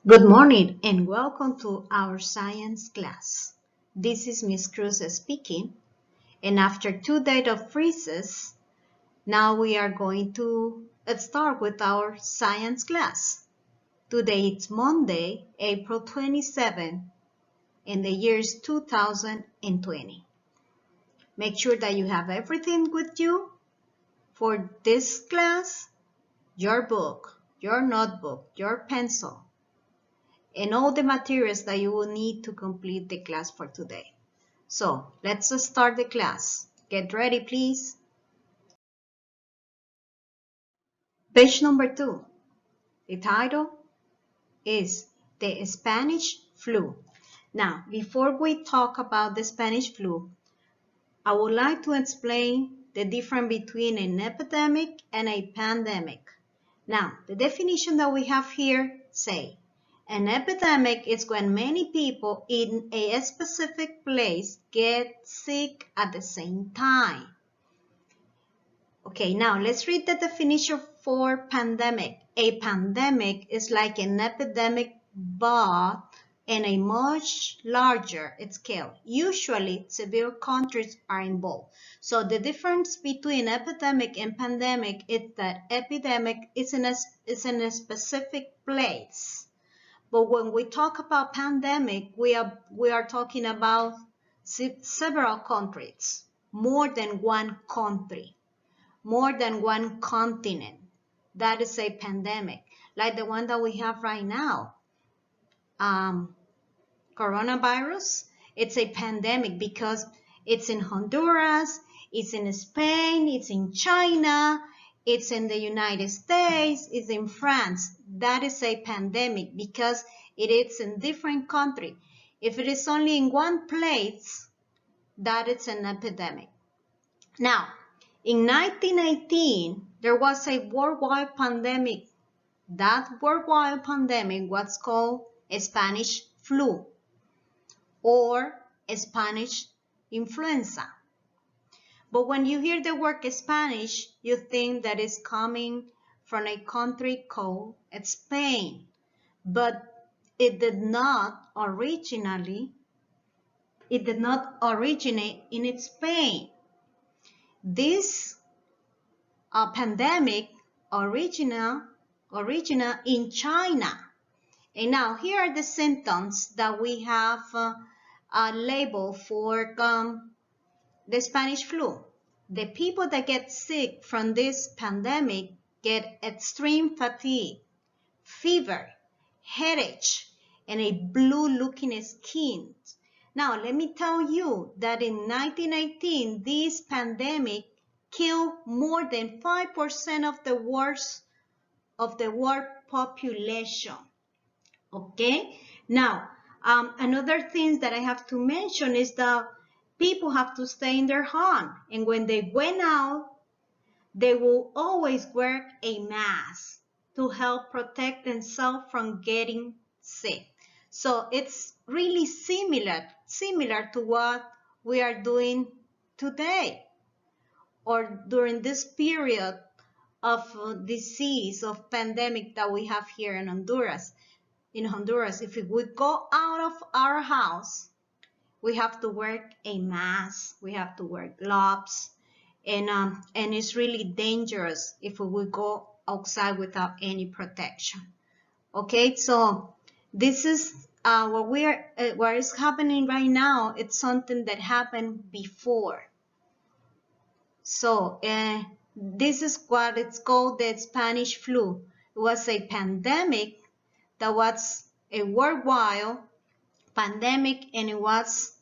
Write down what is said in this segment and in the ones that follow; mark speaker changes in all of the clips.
Speaker 1: Good morning and welcome to our science class. This is Miss Cruz speaking, and after 2 days of freezes, now we are going to start with our science class. Today it's Monday, April 27, and the year is 2020. Make sure that you have everything with you for this class, your book, your notebook, your pencil, and all the materials that you will need to complete the class for today. So let's start the class. Get ready, please. Page number 2. The title is The Spanish Flu. Now, before we talk about the Spanish flu, I would like to explain the difference between an epidemic and a pandemic. Now, the definition that we have here say, an epidemic is when many people in a specific place get sick at the same time. Okay, now let's read the definition for pandemic. A pandemic is like an epidemic but in a much larger scale. Usually, severe countries are involved. So the difference between epidemic and pandemic is that epidemic is in a specific place. But when we talk about pandemic, we are talking about several countries, more than one country, more than one continent. That is a pandemic, like the one that we have right now. Coronavirus, it's a pandemic because it's in Honduras, it's in Spain, it's in China, it's in the United States, it's in France. That is a pandemic because it is in different countries. If it is only in one place, that is an epidemic. Now, in 1918, there was a worldwide pandemic. That worldwide pandemic was called a Spanish flu or a Spanish influenza. But when you hear the word Spanish, you think that it's coming from a country called Spain. But it did not originate in Spain. This pandemic originated in China. And now here are the symptoms that we have labeled for the Spanish flu. The people that get sick from this pandemic get extreme fatigue, fever, headache, and a blue-looking skin. Now, let me tell you that in 1918, this pandemic killed more than 5% of the world population. Okay? Now, another thing that I have to mention is that people have to stay in their home. And when they went out, they will always wear a mask to help protect themselves from getting sick. So it's really similar to what we are doing today or during this period of disease, of pandemic that we have here in Honduras. In Honduras, if we go out of our house, we have to wear a mask, we have to wear gloves, and it's really dangerous if we go outside without any protection. Okay, so this is what is happening right now. It's something that happened before. So this is what it's called the Spanish flu. It was a pandemic that was a worldwide pandemic, and it was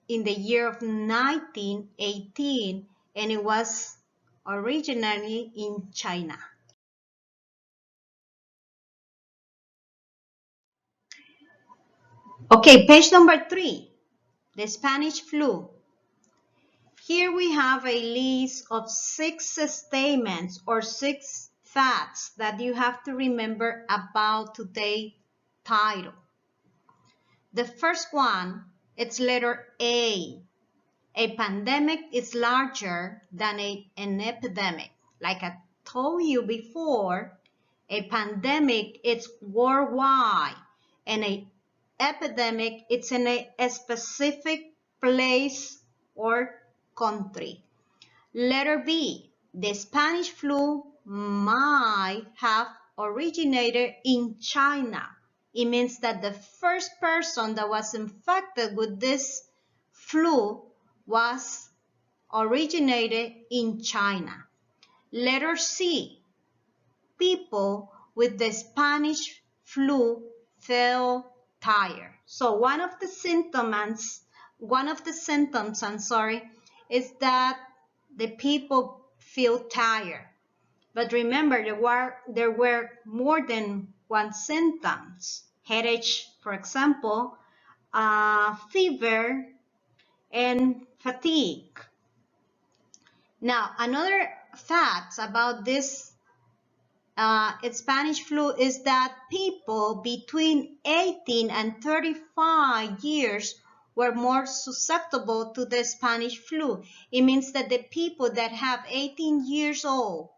Speaker 1: in the year of 1918, and it was originally in China. Okay, page number 3, the Spanish flu. Here we have a list of 6 statements or 6 facts that you have to remember about today's title. The first one, it's letter A. A pandemic is larger than an epidemic. Like I told you before, A pandemic, it's worldwide, and an epidemic, it's in a specific place or country. Letter B, the Spanish flu might have originated in China. It means that the first person that was infected with this flu was originated in China. Letter C, people with the Spanish flu feel tired. So one of the symptoms, is that the people feel tired. But remember, there were more than one symptoms. Headache, for example, fever, and fatigue. Now, another fact about this Spanish flu is that people between 18 and 35 years were more susceptible to the Spanish flu. It means that the people that have 18 years old,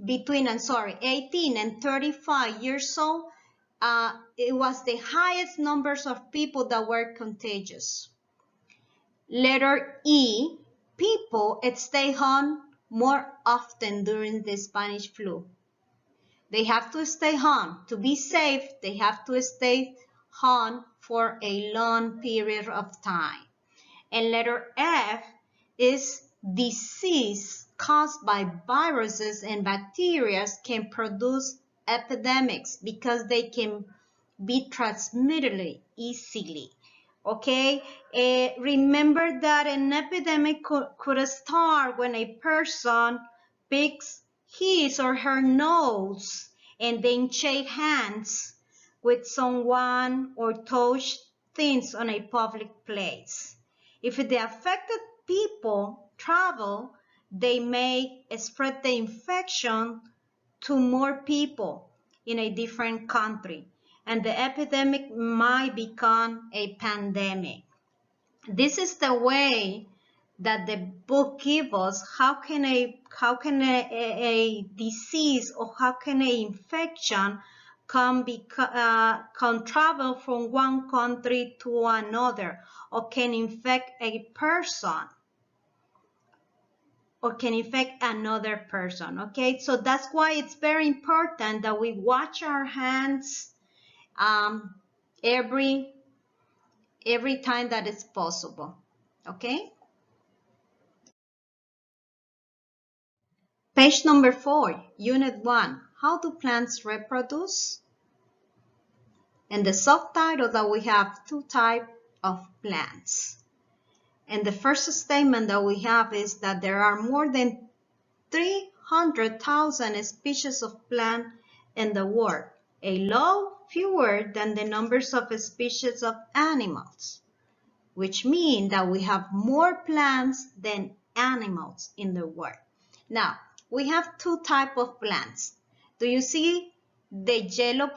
Speaker 1: 18 and 35 years old, it was the highest numbers of people that were contagious. Letter E, people stay home more often during the Spanish flu. They have to stay home. To be safe, they have to stay home for a long period of time. And letter F is disease caused by viruses and bacteria can produce epidemics because they can be transmitted easily. Okay, remember that an epidemic could start when a person picks his or her nose and then shake hands with someone or touch things on a public place. If the affected people travel, they may spread the infection to more people in a different country, and the epidemic might become a pandemic. This is the way that the book gives us how can a disease or how can an infection can travel from one country to another, or can infect a person, or can infect another person. Okay, so that's why it's very important that we wash our hands every time that it's possible. Okay, page number 4, unit 1, how do plants reproduce? And the subtitle that we have, two types of plants. And the first statement that we have is that there are more than 300,000 species of plants in the world, a lot fewer than the numbers of species of animals, which means that we have more plants than animals in the world. Now, we have two types of plants. Do you see the yellow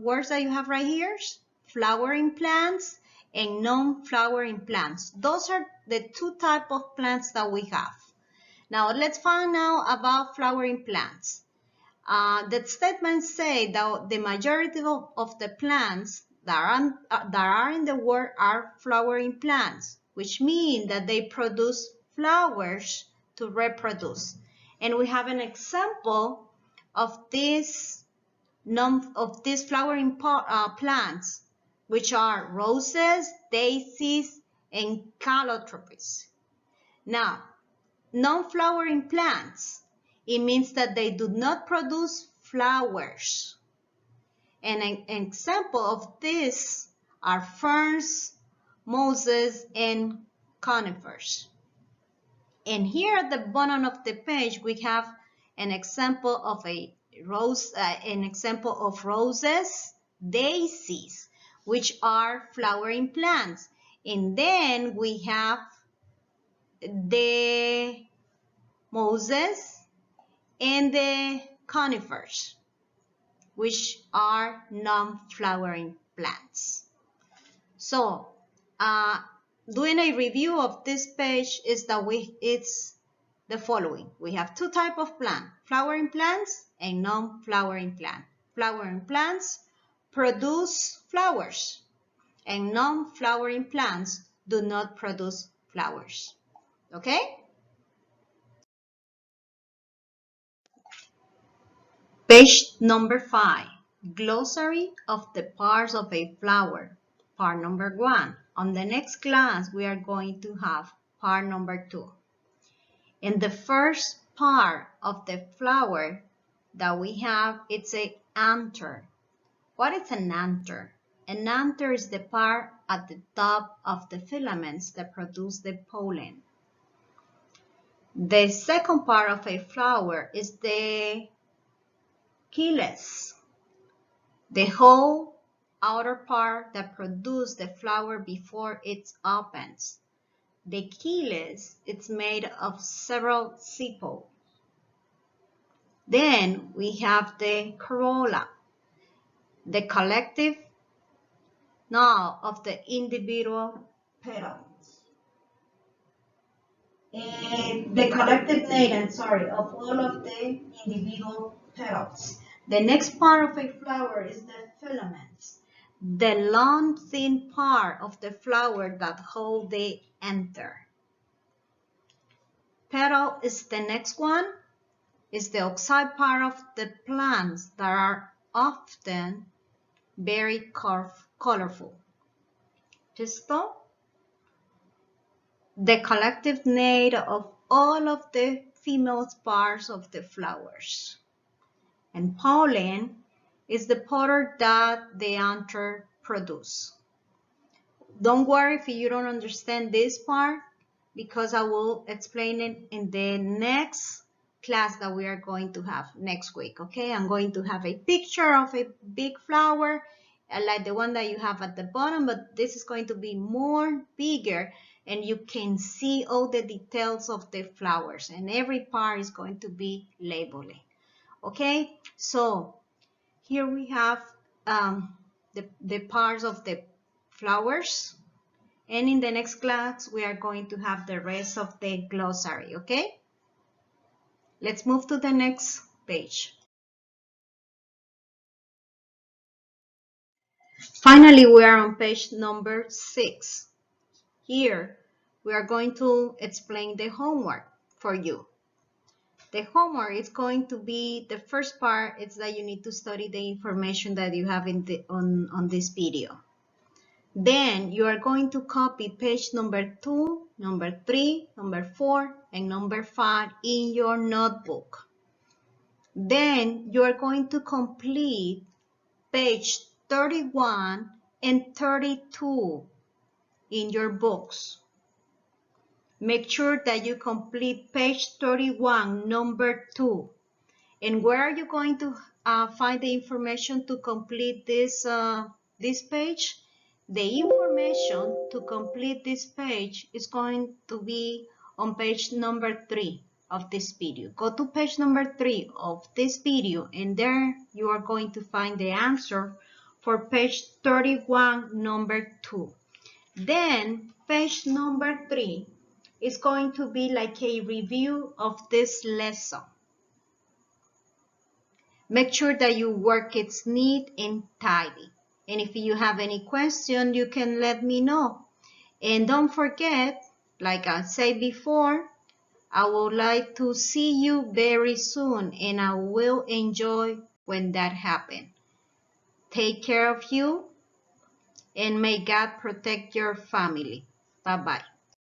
Speaker 1: words that you have right here? Flowering plants and non-flowering plants. Those are the two types of plants that we have. Now, let's find out about flowering plants. The statements say that the majority of the plants that are in the world are flowering plants, which means that they produce flowers to reproduce. And we have an example of these flowering plants, which are roses, daisies, and calotropes. Now, non-flowering plants, it means that they do not produce flowers. And an example of this are ferns, mosses, and conifers. And here at the bottom of the page, we have an example of roses, daisies, which are flowering plants. And then we have the mosses and the conifers, which are non-flowering plants. So, doing a review of this page is that the following. We have two types of plant, flowering plants and non-flowering plants. Flowering plants produce flowers, and non-flowering plants do not produce flowers. Okay? Page number 5, glossary of the parts of a flower. Part number 1. On the next class, we are going to have part number 2. In the first part of the flower that we have, it's an anther. What is an anther? An anther is the part at the top of the filaments that produce the pollen. The second part of a flower is the chylles, the whole outer part that produces the flower before it opens. The chylles is made of several sepals. Then we have the corolla, the collective knot of the individual petals. The collective knot, of all of the individual petals. The next part of a flower is the filaments, the long thin part of the flower that hold the anther. Petal is the next one, is the outside part of the plants that are often very colorful. Pistil, the collective knot of all of the female parts of the flowers. And pollen is the powder that the anther produce. Don't worry if you don't understand this part, because I will explain it in the next class that we are going to have next week, okay? I'm going to have a picture of a big flower like the one that you have at the bottom, but this is going to be more bigger, and you can see all the details of the flowers, and every part is going to be labeled, okay? So here we have the parts of the flowers. And in the next class, we are going to have the rest of the glossary, okay? Let's move to the next page. Finally, we are on page number 6. Here, we are going to explain the homework for you. The homework is going to be, the first part is that you need to study the information that you have on this video. Then you are going to copy page number 2, number 3, number 4, and number 5 in your notebook. Then you are going to complete page 31 and 32 in your books. Make sure that you complete page 31, number 2. And where are you going to find the information to complete this page? The information to complete this page is going to be on page number 3 of this video. Go to page number 3 of this video, and there you are going to find the answer for page 31, number 2. Then page number 3 is going to be like a review of this lesson. Make sure that your work is neat and tidy. And if you have any question, you can let me know. And don't forget, like I said before, I would like to see you very soon, and I will enjoy when that happens. Take care of you, and may God protect your family. Bye-bye.